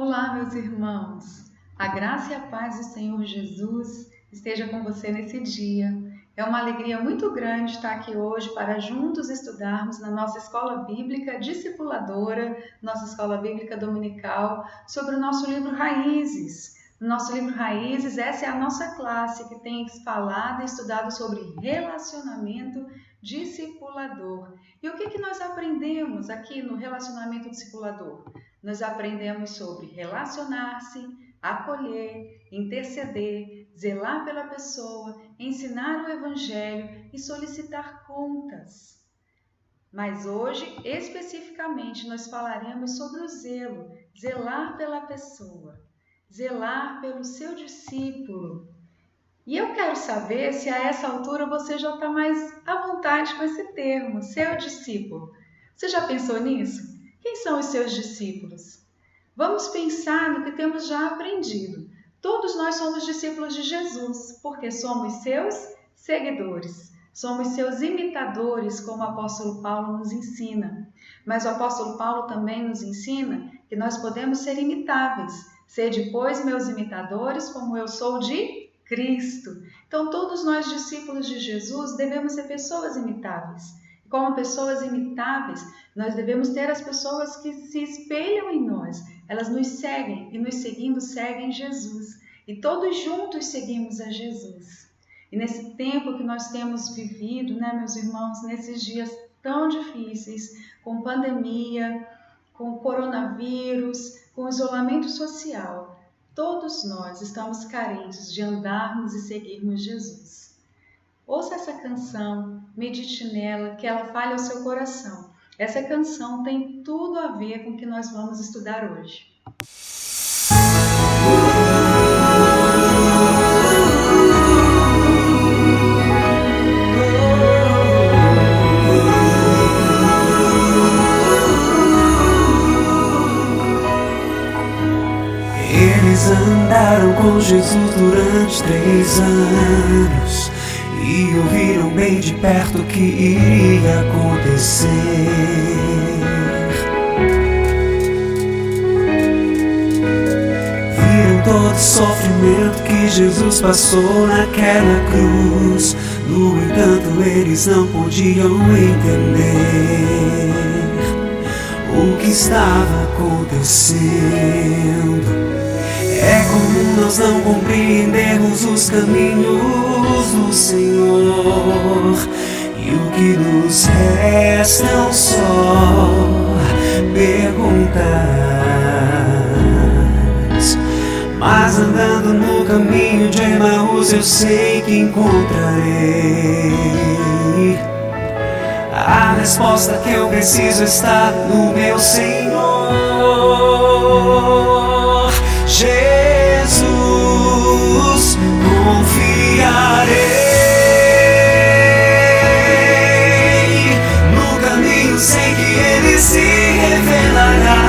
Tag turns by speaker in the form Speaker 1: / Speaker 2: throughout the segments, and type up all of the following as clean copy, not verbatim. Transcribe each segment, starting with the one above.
Speaker 1: Olá, meus irmãos! A graça e a paz do Senhor Jesus esteja com você nesse dia. É uma alegria muito grande estar aqui hoje para juntos estudarmos na nossa escola bíblica discipuladora, nossa escola bíblica dominical, sobre o nosso livro Raízes. No nosso livro Raízes, essa é a nossa classe que tem falado e estudado sobre relacionamento discipulador. E o que nós aprendemos aqui no relacionamento discipulador? Nós aprendemos sobre relacionar-se, acolher, interceder, zelar pela pessoa, ensinar o Evangelho e solicitar contas. Mas hoje, especificamente, nós falaremos sobre o zelo, zelar pela pessoa, zelar pelo seu discípulo. E eu quero saber se a essa altura você já está mais à vontade com esse termo, seu discípulo. Você já pensou nisso? Quem são os seus discípulos? Vamos pensar no que temos já aprendido. Todos nós somos discípulos de Jesus, porque somos seus seguidores. Somos seus imitadores, como o apóstolo Paulo nos ensina. Mas o apóstolo Paulo também nos ensina que nós podemos ser imitáveis. Sede, pois, meus imitadores, como eu sou de Cristo. Então, todos nós, discípulos de Jesus, devemos ser pessoas imitáveis. Como pessoas imitáveis, nós devemos ter as pessoas que se espelham em nós. Elas nos seguem e, nos seguindo, seguem Jesus. E todos juntos seguimos a Jesus. E nesse tempo que nós temos vivido, meus irmãos, nesses dias tão difíceis, com pandemia, com coronavírus, com isolamento social, todos nós estamos carentes de andarmos e seguirmos Jesus. Ouça essa canção, medite nela, que ela fale ao seu coração. Essa canção tem tudo a ver com o que nós vamos estudar hoje.
Speaker 2: Eles andaram com Jesus durante 3 anos e ouviram bem de perto o que iria acontecer. Viram todo o sofrimento que Jesus passou naquela cruz. No entanto, eles não podiam entender o que estava acontecendo. É comum nós não compreendermos os caminhos do Senhor, e o que nos restam só perguntas. Mas andando no caminho de Emaús, eu sei que encontrarei a resposta que eu preciso está no meu Senhor Jesus. Confiarei no caminho, sei que Ele se revelará.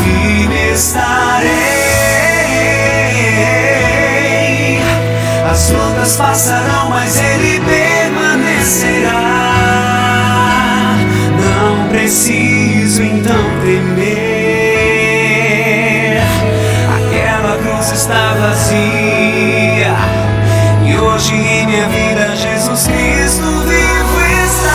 Speaker 2: Firme estarei. As lutas passarão, mas Ele permanecerá. Não preciso então temer. Aquela cruz está vazia e hoje em minha vida Jesus Cristo vivo está.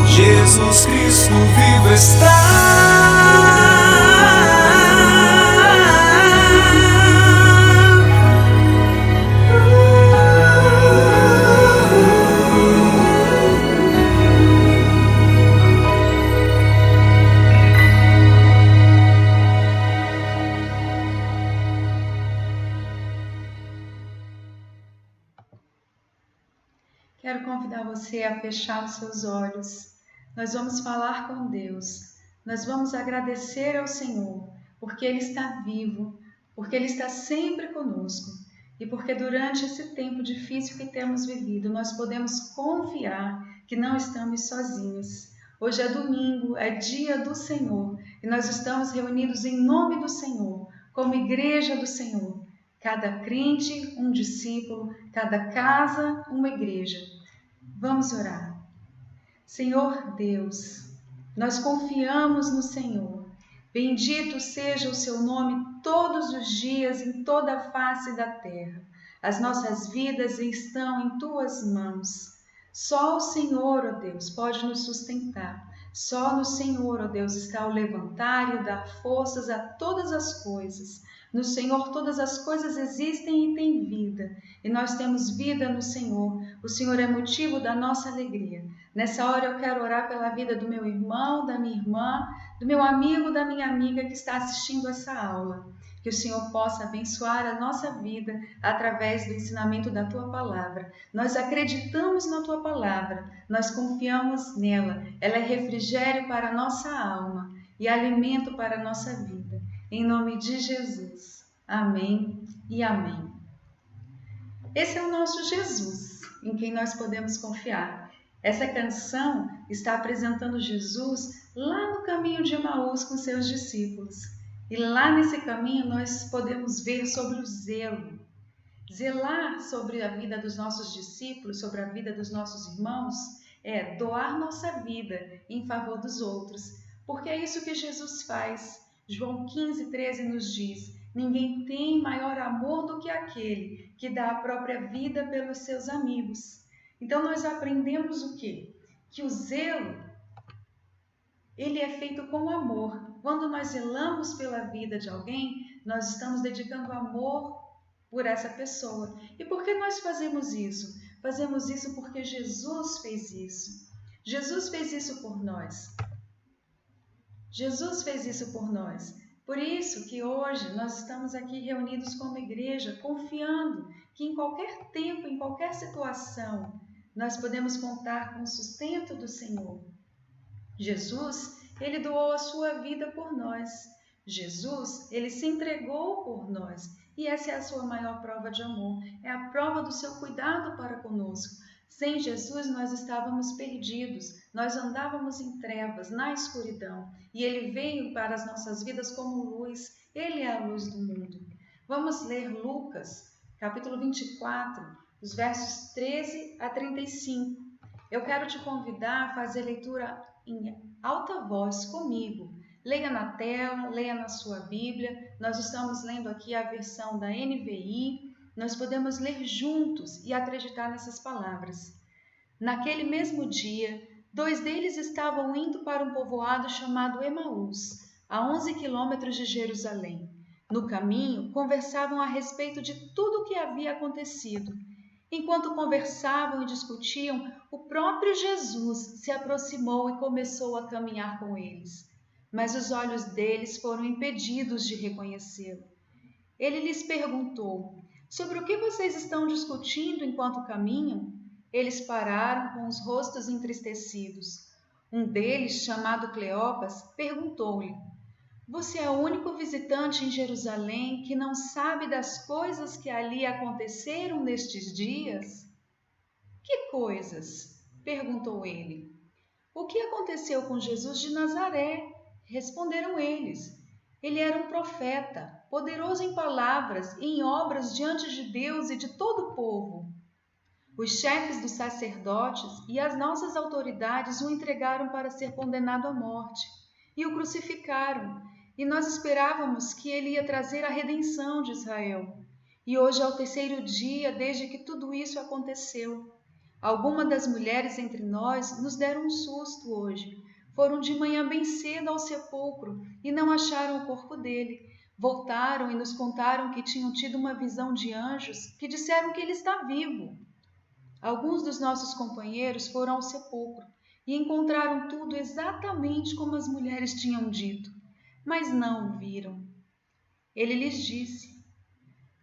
Speaker 2: Jesus Cristo vivo está.
Speaker 1: Quero convidar você a fechar os seus olhos. Nós vamos falar com Deus. Nós vamos agradecer ao Senhor, porque Ele está vivo, porque Ele está sempre conosco e porque durante esse tempo difícil que temos vivido, nós podemos confiar que não estamos sozinhos. Hoje é domingo, é dia do Senhor e nós estamos reunidos em nome do Senhor, como igreja do Senhor. Cada crente, um discípulo, cada casa, uma igreja. Vamos orar. Senhor Deus, nós confiamos no Senhor. Bendito seja o seu nome todos os dias em toda a face da terra. As nossas vidas estão em tuas mãos. Só o Senhor, ó Deus, pode nos sustentar. Só no Senhor, ó Deus, está o levantar e o dar forças a todas as coisas. No Senhor todas as coisas existem e têm vida. E nós temos vida no Senhor. O Senhor é motivo da nossa alegria. Nessa hora eu quero orar pela vida do meu irmão, da minha irmã, do meu amigo, da minha amiga que está assistindo essa aula. Que o Senhor possa abençoar a nossa vida através do ensinamento da Tua Palavra. Nós acreditamos na Tua Palavra, nós confiamos nela. Ela é refrigério para a nossa alma e alimento para a nossa vida. Em nome de Jesus. Amém e amém. Esse é o nosso Jesus, em quem nós podemos confiar. Essa canção está apresentando Jesus lá no caminho de Emaús com seus discípulos. E lá nesse caminho nós podemos ver sobre o zelo. Zelar sobre a vida dos nossos discípulos, sobre a vida dos nossos irmãos, é doar nossa vida em favor dos outros. Porque é isso que Jesus faz. João 15:13 nos diz: ninguém tem maior amor do que aquele que dá a própria vida pelos seus amigos. Então nós aprendemos o quê? Que o zelo, ele é feito com amor. Quando nós zelamos pela vida de alguém, nós estamos dedicando amor por essa pessoa. E por que nós fazemos isso? Fazemos isso porque Jesus fez isso. Jesus fez isso por nós. Jesus fez isso por nós. Por isso que hoje nós estamos aqui reunidos como igreja, confiando que em qualquer tempo, em qualquer situação, nós podemos contar com o sustento do Senhor. Jesus, ele doou a sua vida por nós. Jesus, ele se entregou por nós. E essa é a sua maior prova de amor. É a prova do seu cuidado para conosco. Sem Jesus, nós estávamos perdidos. Nós andávamos em trevas, na escuridão. E ele veio para as nossas vidas como luz. Ele é a luz do mundo. Vamos ler Lucas, capítulo 24, os versos 13 a 35. Eu quero te convidar a fazer leitura em alta voz comigo. Leia na tela, leia na sua Bíblia. Nós estamos lendo aqui a versão da NVI. Nós podemos ler juntos e acreditar nessas palavras. Naquele mesmo dia, 2 deles estavam indo para um povoado chamado Emaús, a 11 quilômetros de Jerusalém. No caminho, conversavam a respeito de tudo o que havia acontecido. Enquanto conversavam e discutiam, o próprio Jesus se aproximou e começou a caminhar com eles. Mas os olhos deles foram impedidos de reconhecê-lo. Ele lhes perguntou: sobre o que vocês estão discutindo enquanto caminham? Eles pararam com os rostos entristecidos. Um deles, chamado Cleopas, perguntou-lhe: você é o único visitante em Jerusalém que não sabe das coisas que ali aconteceram nestes dias? Que coisas? Perguntou ele. O que aconteceu com Jesus de Nazaré? Responderam eles. Ele era um profeta, poderoso em palavras e em obras diante de Deus e de todo o povo. Os chefes dos sacerdotes e as nossas autoridades o entregaram para ser condenado à morte e o crucificaram. E nós esperávamos que ele ia trazer a redenção de Israel. E hoje é o 3º dia desde que tudo isso aconteceu. Algumas das mulheres entre nós nos deram um susto hoje. Foram de manhã bem cedo ao sepulcro e não acharam o corpo dele. Voltaram e nos contaram que tinham tido uma visão de anjos que disseram que ele está vivo. Alguns dos nossos companheiros foram ao sepulcro e encontraram tudo exatamente como as mulheres tinham dito, mas não o viram. Ele lhes disse: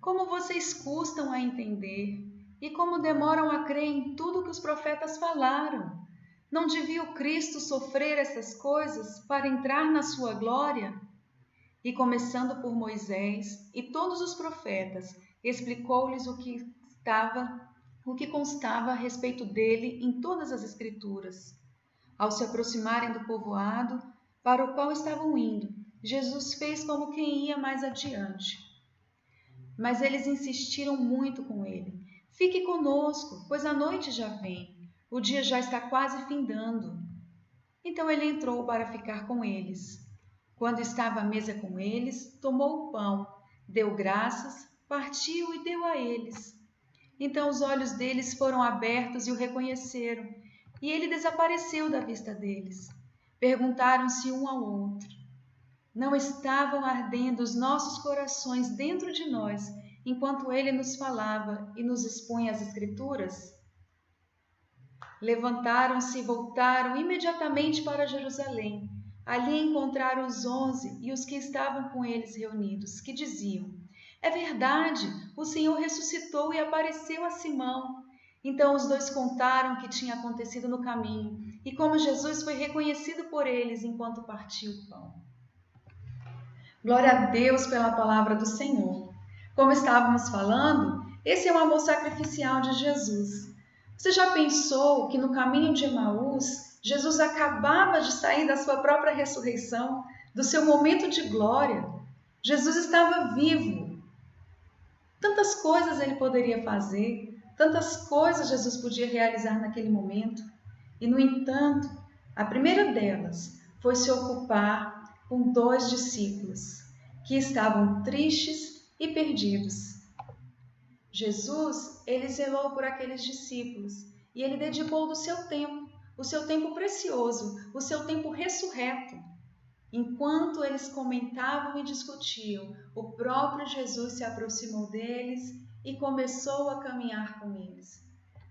Speaker 1: como vocês custam a entender e como demoram a crer em tudo que os profetas falaram. Não devia o Cristo sofrer essas coisas para entrar na sua glória? E começando por Moisés e todos os profetas, explicou-lhes o que constava a respeito dele em todas as Escrituras. Ao se aproximarem do povoado para o qual estavam indo, Jesus fez como quem ia mais adiante. Mas eles insistiram muito com ele. Fique conosco, pois a noite já vem. O dia já está quase findando. Então ele entrou para ficar com eles. Quando estava à mesa com eles, tomou o pão, deu graças, partiu e deu a eles. Então os olhos deles foram abertos e o reconheceram, e ele desapareceu da vista deles. Perguntaram-se um ao outro: não estavam ardendo os nossos corações dentro de nós, enquanto ele nos falava e nos expunha as Escrituras? Levantaram-se e voltaram imediatamente para Jerusalém. Ali encontraram os 11 e os que estavam com eles reunidos, que diziam: é verdade, o Senhor ressuscitou e apareceu a Simão. Então os dois contaram o que tinha acontecido no caminho e como Jesus foi reconhecido por eles enquanto partiu o pão. Glória a Deus pela palavra do Senhor. Como estávamos falando, esse é o amor sacrificial de Jesus. Você já pensou que no caminho de Emaús, Jesus acabava de sair da sua própria ressurreição, do seu momento de glória? Jesus estava vivo. Tantas coisas ele poderia fazer, tantas coisas Jesus podia realizar naquele momento. E, no entanto, a primeira delas foi se ocupar com 2 discípulos que estavam tristes e perdidos. Jesus, ele zelou por aqueles discípulos e ele dedicou do seu tempo, o seu tempo precioso, o seu tempo ressurreto. Enquanto eles comentavam e discutiam, o próprio Jesus se aproximou deles e começou a caminhar com eles.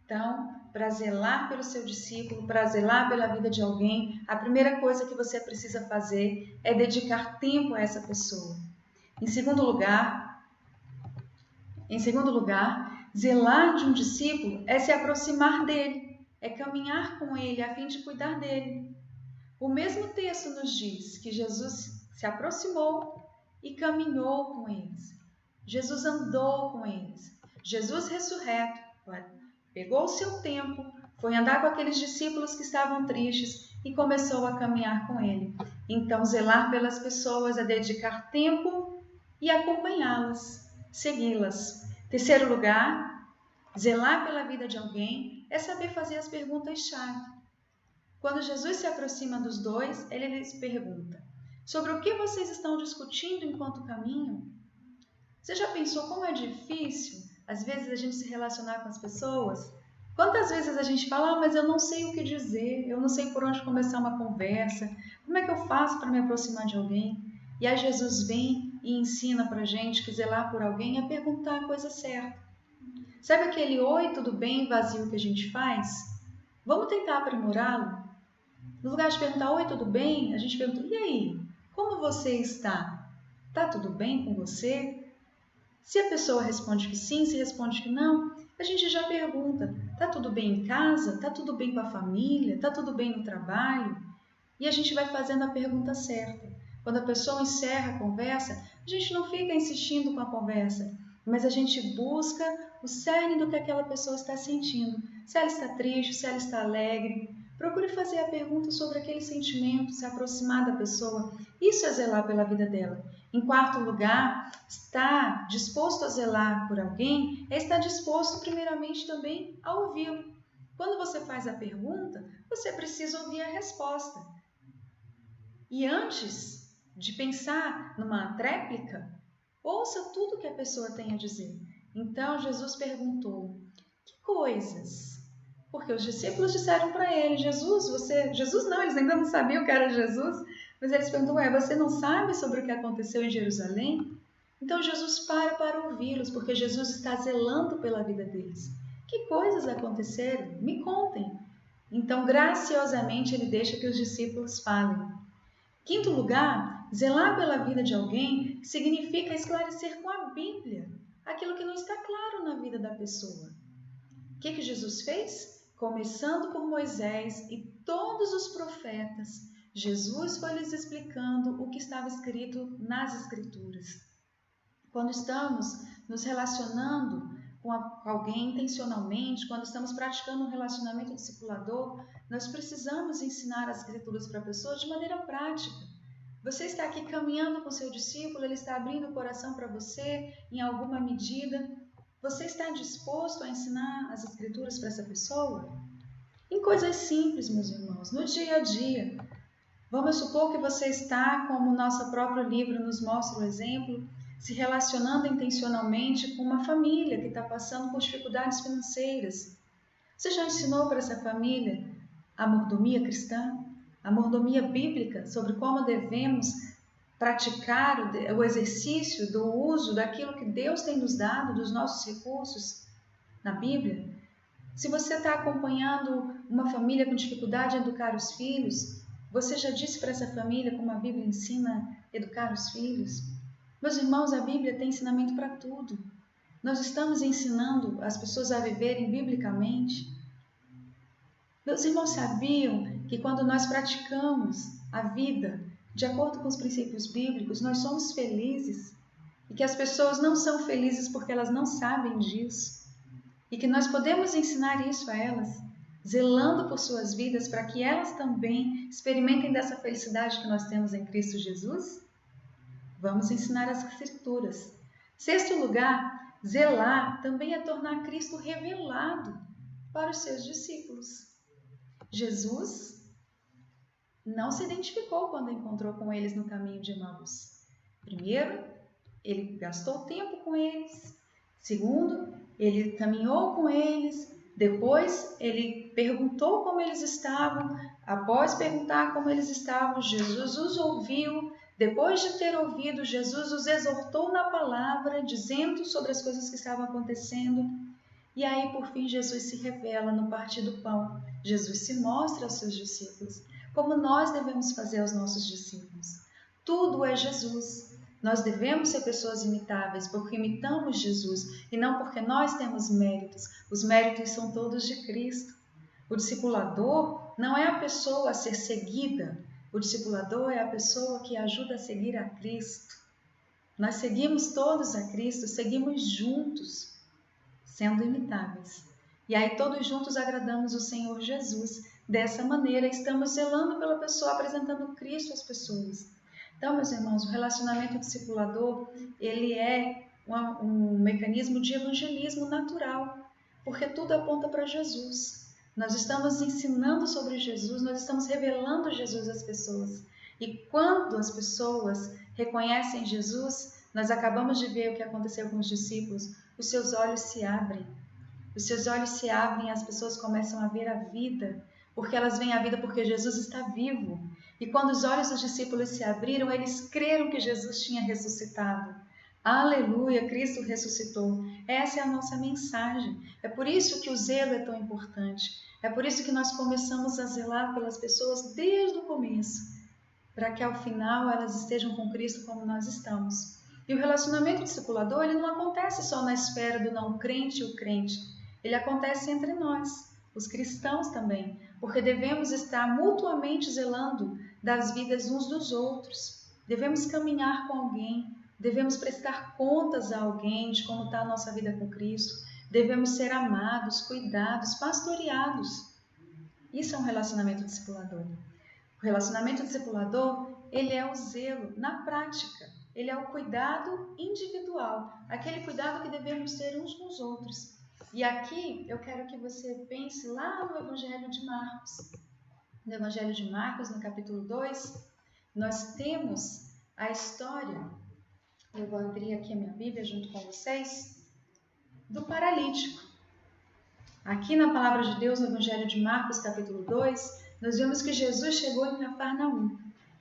Speaker 1: Então, para zelar pelo seu discípulo, para zelar pela vida de alguém, a primeira coisa que você precisa fazer é dedicar tempo a essa pessoa. Em segundo lugar, zelar de um discípulo é se aproximar dele, é caminhar com ele a fim de cuidar dele. O mesmo texto nos diz que Jesus se aproximou e caminhou com eles. Jesus andou com eles. Jesus ressurreto pegou o seu tempo, foi andar com aqueles discípulos que estavam tristes e começou a caminhar com ele. Então, zelar pelas pessoas é dedicar tempo e acompanhá-las, segui-las. Terceiro lugar, zelar pela vida de alguém é saber fazer as perguntas-chave. Quando Jesus se aproxima dos dois, ele lhes pergunta: sobre o que vocês estão discutindo enquanto caminham? Você já pensou como é difícil, às vezes, a gente se relacionar com as pessoas? Quantas vezes a gente fala: mas eu não sei o que dizer, eu não sei por onde começar uma conversa, como é que eu faço para me aproximar de alguém? E aí Jesus vem e ensina para a gente que zelar por alguém é perguntar a coisa certa. Sabe aquele oi, tudo bem, vazio que a gente faz? Vamos tentar aprimorá-lo? No lugar de perguntar oi, tudo bem, a gente pergunta: e aí, como você está? Tá tudo bem com você? Se a pessoa responde que sim, se responde que não, a gente já pergunta: tá tudo bem em casa? Tá tudo bem com a família? Tá tudo bem no trabalho? E a gente vai fazendo a pergunta certa. Quando a pessoa encerra a conversa, a gente não fica insistindo com a conversa, mas a gente busca o cerne do que aquela pessoa está sentindo. Se ela está triste, se ela está alegre. Procure fazer a pergunta sobre aquele sentimento, se aproximar da pessoa. Isso é zelar pela vida dela. Em quarto lugar, estar disposto a zelar por alguém é estar disposto, primeiramente, também a ouvi-lo. Quando você faz a pergunta, você precisa ouvir a resposta. E antes de pensar numa tréplica, ouça tudo que a pessoa tem a dizer. Então, Jesus perguntou: que coisas? Porque os discípulos disseram para ele: Jesus não, eles ainda não sabiam que era Jesus, mas eles perguntam: você não sabe sobre o que aconteceu em Jerusalém? Então Jesus para ouvi-los, porque Jesus está zelando pela vida deles. Que coisas aconteceram? Me contem. Então, graciosamente, ele deixa que os discípulos falem. Quinto lugar, zelar pela vida de alguém significa esclarecer com a Bíblia aquilo que não está claro na vida da pessoa. O que Jesus fez? Começando por Moisés e todos os profetas, Jesus foi lhes explicando o que estava escrito nas Escrituras. Quando estamos nos relacionando com alguém intencionalmente, quando estamos praticando um relacionamento discipulador, nós precisamos ensinar as Escrituras para a pessoa de maneira prática. Você está aqui caminhando com seu discípulo, ele está abrindo o coração para você em alguma medida. Você está disposto a ensinar as Escrituras para essa pessoa? Em coisas simples, meus irmãos, no dia a dia. Vamos supor que você está, como o nosso próprio livro nos mostra o exemplo, se relacionando intencionalmente com uma família que está passando por dificuldades financeiras. Você já ensinou para essa família a mordomia cristã, a mordomia bíblica, sobre como devemos praticar o exercício do uso daquilo que Deus tem nos dado, dos nossos recursos na Bíblia? Se você está acompanhando uma família com dificuldade em educar os filhos, você já disse para essa família como a Bíblia ensina a educar os filhos? Meus irmãos, a Bíblia tem ensinamento para tudo. Nós estamos ensinando as pessoas a viverem biblicamente. Meus irmãos sabiam que quando nós praticamos a vida de acordo com os princípios bíblicos, nós somos felizes e que as pessoas não são felizes porque elas não sabem disso e que nós podemos ensinar isso a elas, zelando por suas vidas para que elas também experimentem dessa felicidade que nós temos em Cristo Jesus? Vamos ensinar as Escrituras. Sexto lugar, zelar também é tornar Cristo revelado para os seus discípulos. Jesus não se identificou quando encontrou com eles no caminho de Emaús. Primeiro, ele gastou tempo com eles. Segundo, ele caminhou com eles. Depois, ele perguntou como eles estavam. Após perguntar como eles estavam, Jesus os ouviu. Depois de ter ouvido, Jesus os exortou na palavra, dizendo sobre as coisas que estavam acontecendo. E aí, por fim, Jesus se revela no partir do pão. Jesus se mostra aos seus discípulos, como nós devemos fazer aos nossos discípulos. Tudo é Jesus. Nós devemos ser pessoas imitáveis porque imitamos Jesus e não porque nós temos méritos. Os méritos são todos de Cristo. O discipulador não é a pessoa a ser seguida. O discipulador é a pessoa que ajuda a seguir a Cristo. Nós seguimos todos a Cristo, seguimos juntos, sendo imitáveis. E aí todos juntos agradamos o Senhor Jesus. Dessa maneira estamos zelando pela pessoa, apresentando Cristo às pessoas. Então, meus irmãos, o relacionamento discipulador, ele é um mecanismo de evangelismo natural, porque tudo aponta para Jesus. Nós estamos ensinando sobre Jesus, nós estamos revelando Jesus às pessoas. E quando as pessoas reconhecem Jesus, nós acabamos de ver o que aconteceu com os discípulos, os seus olhos se abrem. Os seus olhos se abrem e as pessoas começam a ver a vida, porque elas veem a vida porque Jesus está vivo. E quando os olhos dos discípulos se abriram, eles creram que Jesus tinha ressuscitado. Aleluia, Cristo ressuscitou. Essa é a nossa mensagem. É por isso que o zelo é tão importante. É por isso que nós começamos a zelar pelas pessoas desde o começo, para que ao final elas estejam com Cristo como nós estamos. E o relacionamento discipulador, ele não acontece só na esfera do não crente e o crente. Ele acontece entre nós, os cristãos também, porque devemos estar mutuamente zelando das vidas uns dos outros. Devemos caminhar com alguém, devemos prestar contas a alguém de como está a nossa vida com Cristo. Devemos ser amados, cuidados, pastoreados. Isso é um relacionamento discipulador. O relacionamento discipulador, ele é o zelo na prática. Ele é o cuidado individual, aquele cuidado que devemos ter uns com os outros. E aqui eu quero que você pense lá no Evangelho de Marcos. No Evangelho de Marcos, no capítulo 2, nós temos a história, eu vou abrir aqui a minha Bíblia junto com vocês, do paralítico. Aqui na Palavra de Deus, no Evangelho de Marcos, capítulo 2, nós vemos que Jesus chegou em Cafarnaum.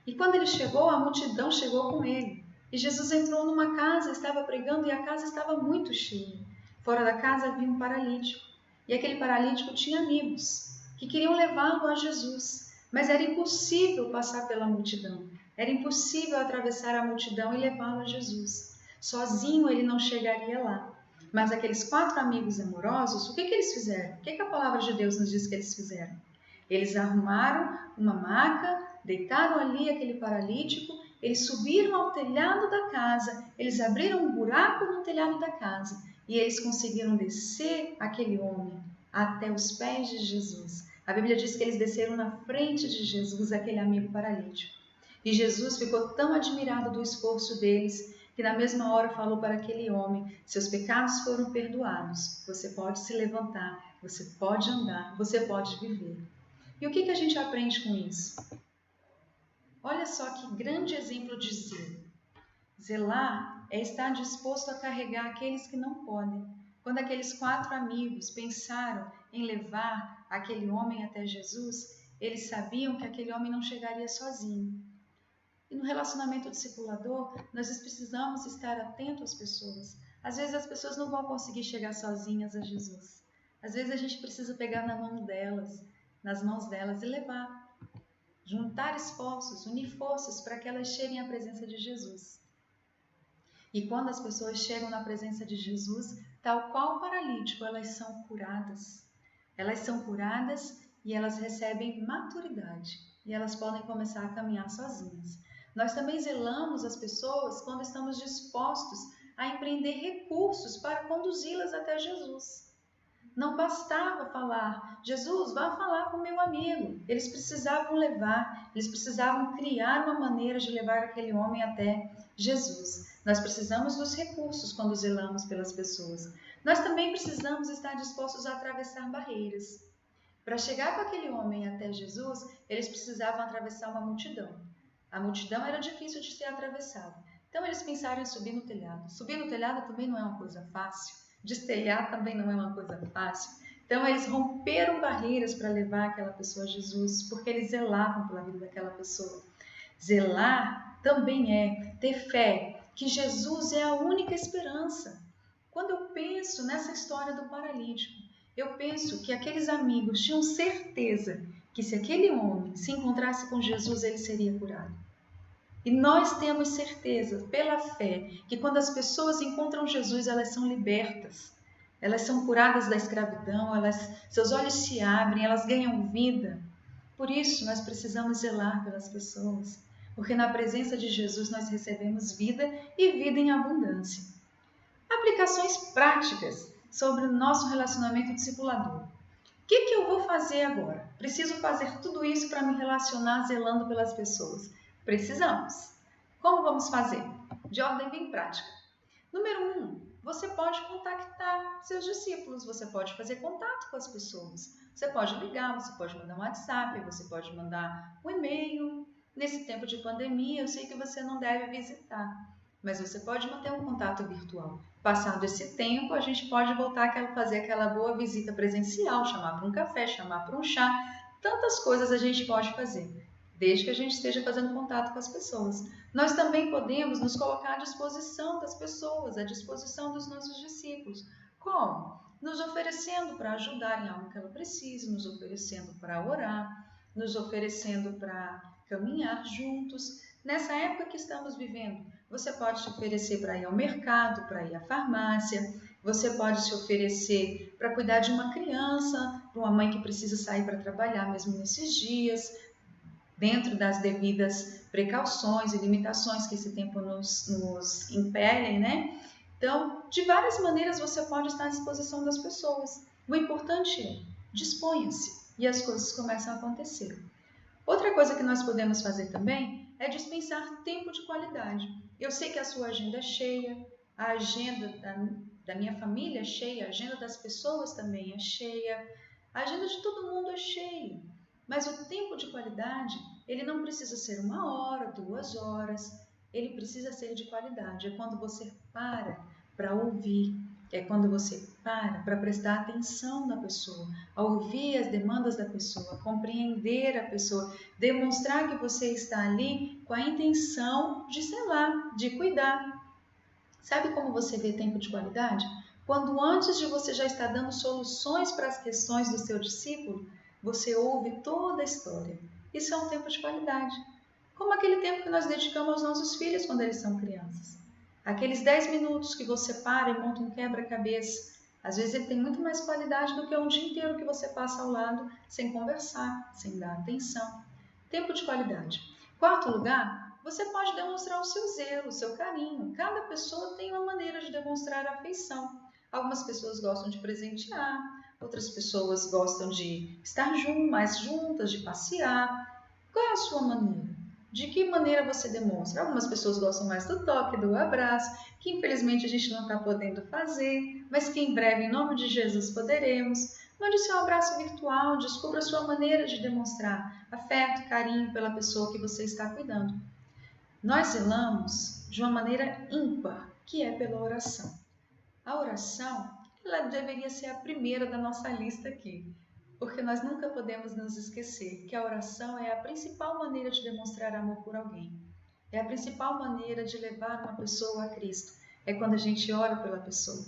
Speaker 1: E quando ele chegou, a multidão chegou com ele. E Jesus entrou numa casa, estava pregando e a casa estava muito cheia. Fora da casa havia um paralítico. E aquele paralítico tinha amigos que queriam levá-lo a Jesus. Mas era impossível passar pela multidão. Era impossível atravessar a multidão e levá-lo a Jesus. Sozinho ele não chegaria lá. Mas aqueles 4 amigos amorosos, o que eles fizeram? O que a palavra de Deus nos diz que eles fizeram? Eles arrumaram uma maca, deitaram ali aquele paralítico, eles subiram ao telhado da casa, eles abriram um buraco no telhado da casa e eles conseguiram descer aquele homem até os pés de Jesus. A Bíblia diz que eles desceram na frente de Jesus, aquele amigo paralítico. E Jesus ficou tão admirado do esforço deles que na mesma hora falou para aquele homem: seus pecados foram perdoados, você pode se levantar, você pode andar, você pode viver. E o que a gente aprende com isso? Olha só que grande exemplo de zelo. Zelar é estar disposto a carregar aqueles que não podem. Quando aqueles 4 amigos pensaram em levar aquele homem até Jesus, eles sabiam que aquele homem não chegaria sozinho. E no relacionamento discipulador, nós precisamos estar atentos às pessoas. Às vezes as pessoas não vão conseguir chegar sozinhas a Jesus. Às vezes a gente precisa pegar nas mãos delas e levar. Juntar esforços, unir forças para que elas cheguem à presença de Jesus. E quando as pessoas chegam na presença de Jesus, tal qual o paralítico, elas são curadas. Elas são curadas e elas recebem maturidade. E elas podem começar a caminhar sozinhas. Nós também zelamos as pessoas quando estamos dispostos a empreender recursos para conduzi-las até Jesus. Não bastava falar, Jesus, vá falar com meu amigo. Eles precisavam eles precisavam criar uma maneira de levar aquele homem até Jesus. Nós precisamos dos recursos quando zelamos pelas pessoas. Nós também precisamos estar dispostos a atravessar barreiras. Para chegar com aquele homem até Jesus, eles precisavam atravessar uma multidão. A multidão era difícil de ser atravessada. Então eles pensaram em subir no telhado. Subir no telhado também não é uma coisa fácil. Destelhar também não é uma coisa fácil. Então eles romperam barreiras para levar aquela pessoa a Jesus, porque eles zelavam pela vida daquela pessoa. Zelar também é ter fé que Jesus é a única esperança. Quando eu penso nessa história do paralítico, eu penso que aqueles amigos tinham certeza que se aquele homem se encontrasse com Jesus, ele seria curado. E nós temos certeza, pela fé, que quando as pessoas encontram Jesus, elas são libertas. Elas são curadas da escravidão, seus olhos se abrem, elas ganham vida. Por isso, nós precisamos zelar pelas pessoas, porque na presença de Jesus nós recebemos vida e vida em abundância. Aplicações práticas sobre o nosso relacionamento discipulador. O que eu vou fazer agora? Preciso fazer tudo isso para me relacionar zelando pelas pessoas. Precisamos. Como vamos fazer? De ordem bem prática. Número 1, você pode contactar seus discípulos, você pode fazer contato com as pessoas. Você pode ligar, você pode mandar um WhatsApp, você pode mandar um e-mail. Nesse tempo de pandemia, eu sei que você não deve visitar, mas você pode manter um contato virtual. Passado esse tempo, a gente pode voltar a fazer aquela boa visita presencial, chamar para um café, chamar para um chá. Tantas coisas a gente pode fazer, desde que a gente esteja fazendo contato com as pessoas. Nós também podemos nos colocar à disposição das pessoas, à disposição dos nossos discípulos. Como? Nos oferecendo para ajudar em algo que ela precise, nos oferecendo para orar, nos oferecendo para caminhar juntos. Nessa época que estamos vivendo, você pode se oferecer para ir ao mercado, para ir à farmácia, você pode se oferecer para cuidar de uma criança, para uma mãe que precisa sair para trabalhar mesmo nesses dias, dentro das devidas precauções e limitações que esse tempo nos impelem, né? Então, de várias maneiras você pode estar à disposição das pessoas. O importante é, disponha-se e as coisas começam a acontecer. Outra coisa que nós podemos fazer também é dispensar tempo de qualidade. Eu sei que a sua agenda é cheia, a agenda da minha família é cheia, a agenda das pessoas também é cheia, a agenda de todo mundo é cheia. Mas o tempo de qualidade, ele não precisa ser 1 hora, 2 horas, ele precisa ser de qualidade. É quando você para ouvir, é quando você para prestar atenção na pessoa, a ouvir as demandas da pessoa, compreender a pessoa, demonstrar que você está ali com a intenção de zelar, de cuidar. Sabe como você vê tempo de qualidade? Quando antes de você já estar dando soluções para as questões do seu discípulo, você ouve toda a história. Isso é um tempo de qualidade. Como aquele tempo que nós dedicamos aos nossos filhos quando eles são crianças. Aqueles 10 minutos que você para e monta um quebra-cabeça. Às vezes ele tem muito mais qualidade do que um dia inteiro que você passa ao lado sem conversar, sem dar atenção. Tempo de qualidade. 4º lugar, você pode demonstrar o seu zelo, o seu carinho. Cada pessoa tem uma maneira de demonstrar afeição. Algumas pessoas gostam de presentear, outras pessoas gostam de estar mais juntas, de passear. Qual é a sua maneira? De que maneira você demonstra? Algumas pessoas gostam mais do toque, do abraço, que infelizmente a gente não está podendo fazer, mas que em breve, em nome de Jesus, poderemos. Mande seu abraço virtual, descubra a sua maneira de demonstrar afeto, carinho pela pessoa que você está cuidando. Nós zelamos de uma maneira ímpar, que é pela oração. A oração, ela deveria ser a primeira da nossa lista aqui, porque nós nunca podemos nos esquecer que a oração é a principal maneira de demonstrar amor por alguém. É a principal maneira de levar uma pessoa a Cristo. É quando a gente ora pela pessoa.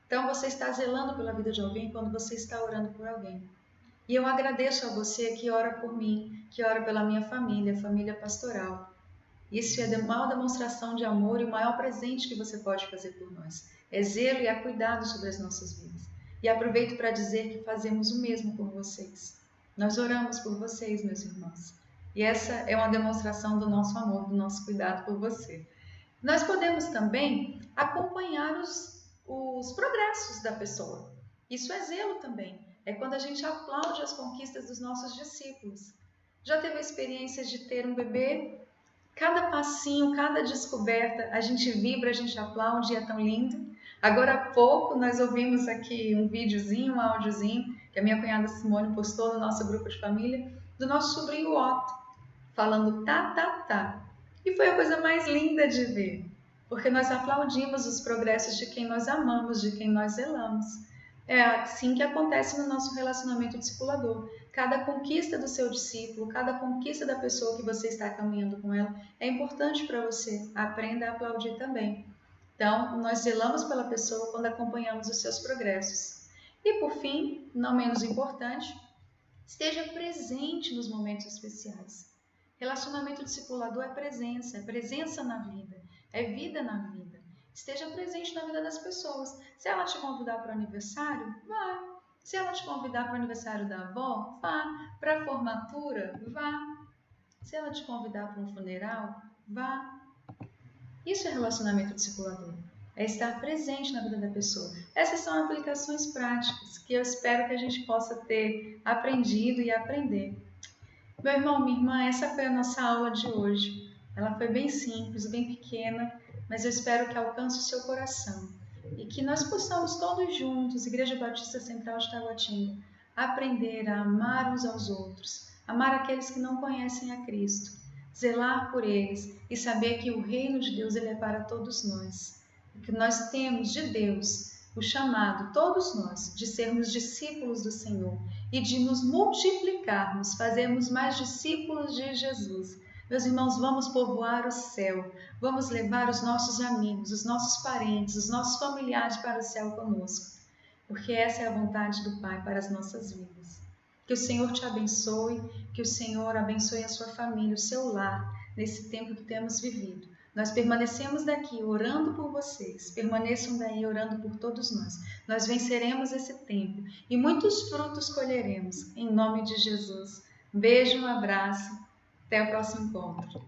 Speaker 1: Então você está zelando pela vida de alguém quando você está orando por alguém. E eu agradeço a você que ora por mim, que ora pela minha família, família pastoral. Isso é a maior demonstração de amor e o maior presente que você pode fazer por nós. É zelo e é cuidado sobre as nossas vidas. E aproveito para dizer que fazemos o mesmo por vocês. Nós oramos por vocês, meus irmãos. E essa é uma demonstração do nosso amor, do nosso cuidado por você. Nós podemos também acompanhar os progressos da pessoa. Isso é zelo também. É quando a gente aplaude as conquistas dos nossos discípulos. Já teve a experiência de ter um bebê? Cada passinho, cada descoberta, a gente vibra, a gente aplaude e é tão lindo. Agora há pouco nós ouvimos aqui um videozinho, um áudiozinho, que a minha cunhada Simone postou no nosso grupo de família, do nosso sobrinho Otto, falando tá, tá, tá. E foi a coisa mais linda de ver, porque nós aplaudimos os progressos de quem nós amamos, de quem nós zelamos. É assim que acontece no nosso relacionamento discipulador. Cada conquista do seu discípulo, cada conquista da pessoa que você está caminhando com ela, é importante para você. Aprenda a aplaudir também. Então, nós zelamos pela pessoa quando acompanhamos os seus progressos. E por fim, não menos importante, esteja presente nos momentos especiais. Relacionamento discipulador é presença na vida, é vida na vida. Esteja presente na vida das pessoas. Se ela te convidar para o aniversário, vá. Se ela te convidar para o aniversário da avó, vá. Para a formatura, vá. Se ela te convidar para um funeral, vá. Isso é relacionamento discipulador. É estar presente na vida da pessoa. Essas são aplicações práticas que eu espero que a gente possa ter aprendido e aprender. Meu irmão, minha irmã, essa foi a nossa aula de hoje. Ela foi bem simples, bem pequena, mas eu espero que alcance o seu coração e que nós possamos todos juntos, Igreja Batista Central de Taguatinga, aprender a amar uns aos outros, amar aqueles que não conhecem a Cristo, zelar por eles e saber que o reino de Deus ele é para todos nós, que nós temos de Deus o chamado, todos nós, de sermos discípulos do Senhor e de nos multiplicarmos, fazermos mais discípulos de Jesus. Meus irmãos, vamos povoar o céu, vamos levar os nossos amigos, os nossos parentes, os nossos familiares para o céu conosco, porque essa é a vontade do Pai para as nossas vidas. Que o Senhor te abençoe, que o Senhor abençoe a sua família, o seu lar, nesse tempo que temos vivido. Nós permanecemos daqui orando por vocês, permaneçam daí orando por todos nós. Nós venceremos esse tempo e muitos frutos colheremos, em nome de Jesus. Um beijo, um abraço, até o próximo encontro.